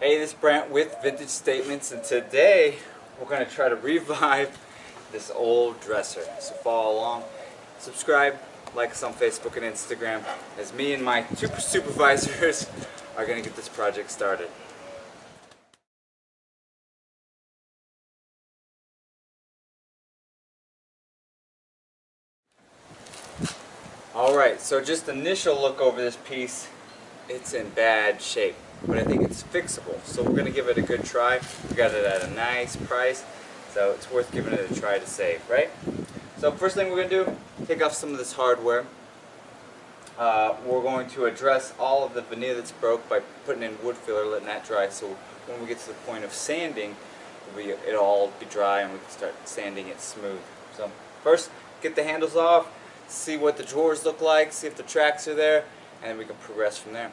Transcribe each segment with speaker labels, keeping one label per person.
Speaker 1: Hey, this is Brant with Vintage Statements, and today we're going to try to revive this old dresser. So follow along, subscribe, like us on Facebook and Instagram, as me and my two supervisors are going to get this project started. Alright, so just initial look over this piece, it's in bad shape, but I think it's fixable. So we're going to give it a good try. We got it at a nice price, so it's worth giving it a try to save, right? So first thing we're going to do, take off some of this hardware. We're going to address all of the veneer that's broke by putting in wood filler, letting that dry, so when we get to the point of sanding, it'll all be dry and we can start sanding it smooth. So first, get the handles off, see what the drawers look like, see if the tracks are there, and then we can progress from there.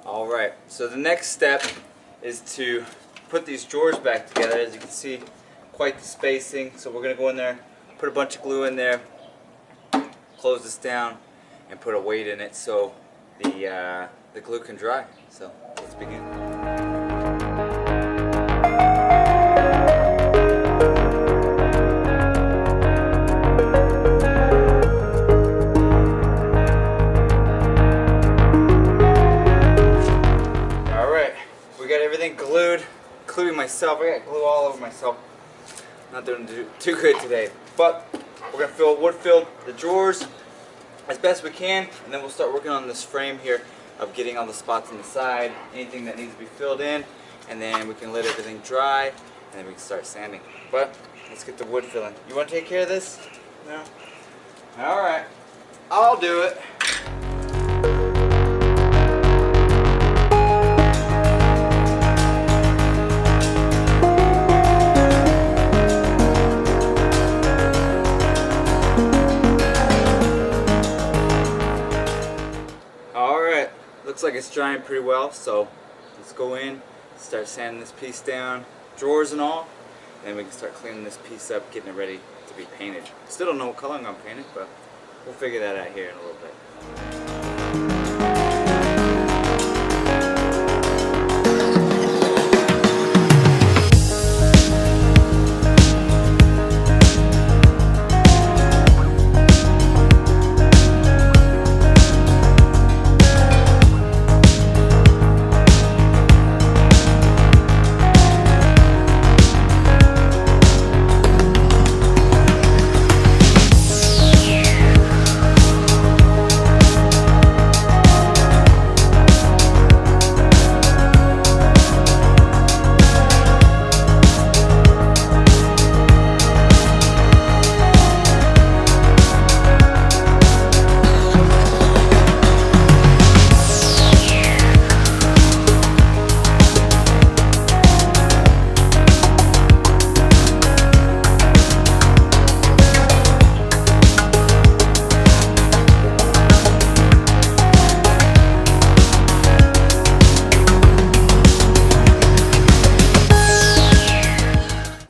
Speaker 1: Alright, so the next step is to put these drawers back together. As you can see, quite the spacing. So we're going to go in there, put a bunch of glue in there, close this down, and put a weight in it so the glue can dry. So let's begin. Everything glued, including myself. I got glue all over myself. Not doing too good today, but we're gonna fill wood-filled the drawers as best we can, and then we'll start working on this frame here of getting all the spots on the side, anything that needs to be filled in, and then we can let everything dry, and then we can start sanding. But let's get the wood filling. You want to take care of this? No? All right, I'll do it. Looks like it's drying pretty well, so let's go in, start sanding this piece down, drawers and all, and then we can start cleaning this piece up, getting it ready to be painted. Still don't know what color I'm going to paint it, but we'll figure that out here in a little bit.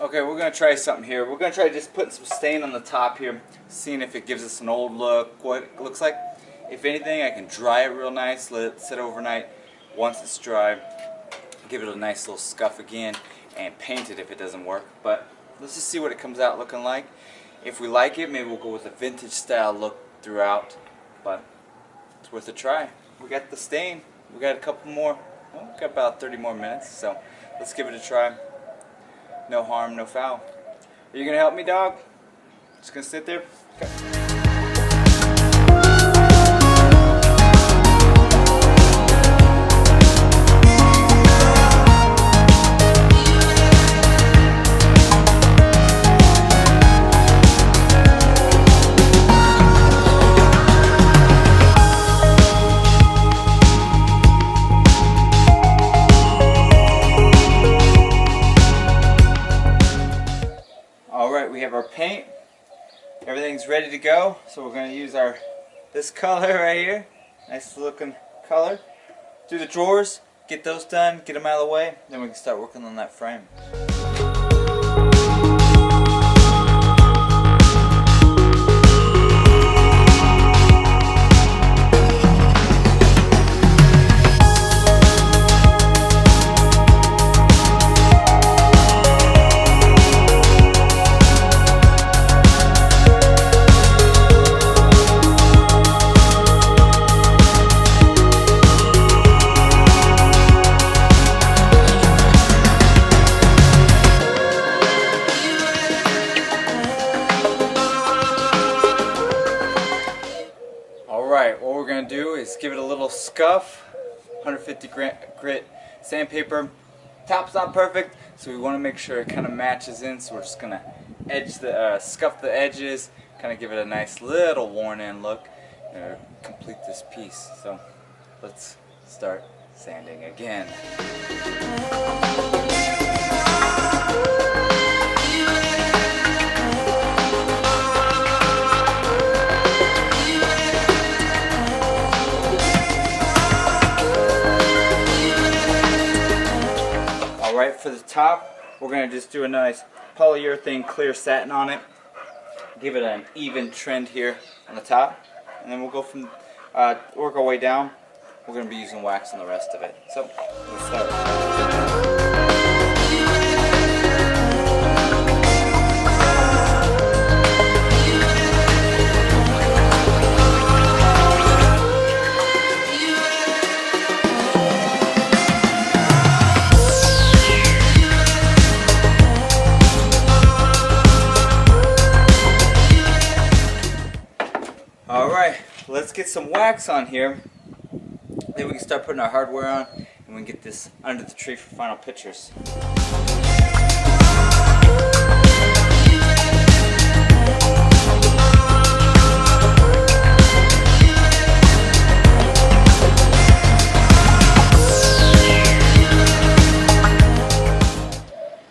Speaker 1: Okay, we're going to try something here. We're going to try just putting some stain on the top here, seeing if it gives us an old look, what it looks like. If anything, I can dry it real nice, let it sit overnight. Once it's dry, give it a nice little scuff again, and paint it if it doesn't work. But let's just see what it comes out looking like. If we like it, maybe we'll go with a vintage style look throughout, but it's worth a try. We got the stain. We got a couple more, well, we got about 30 more minutes, so let's give it a try. No harm, no foul. Are you gonna help me, dog? Just gonna sit there? Okay. ready to go. So we're going to use this color right here. Nice looking color. Do the drawers, get those done, get them out of the way, then we can start working on that frame. Alright, what we're going to do is give it a little scuff, 150 grit sandpaper. Top's not perfect, so we want to make sure it kind of matches in, so we're just going to scuff the edges, kind of give it a nice little worn in look, and complete this piece. So let's start sanding again. Alright, for the top, we're going to just do a nice polyurethane clear satin on it. Give it an even trend here on the top. And then we'll go from, work our way down. We're going to be using wax on the rest of it. So, let's start. Alright, let's get some wax on here, then we can start putting our hardware on, and we can get this under the tree for final pictures.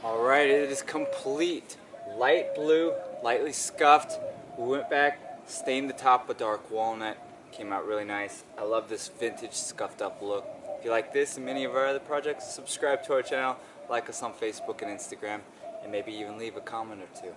Speaker 1: Alright, it is complete. Light blue, lightly scuffed. We went back, stained the top with dark walnut. Came out really nice. I love this vintage scuffed up look. If you like this and many of our other projects, subscribe to our channel, like us on Facebook and Instagram, and maybe even leave a comment or two.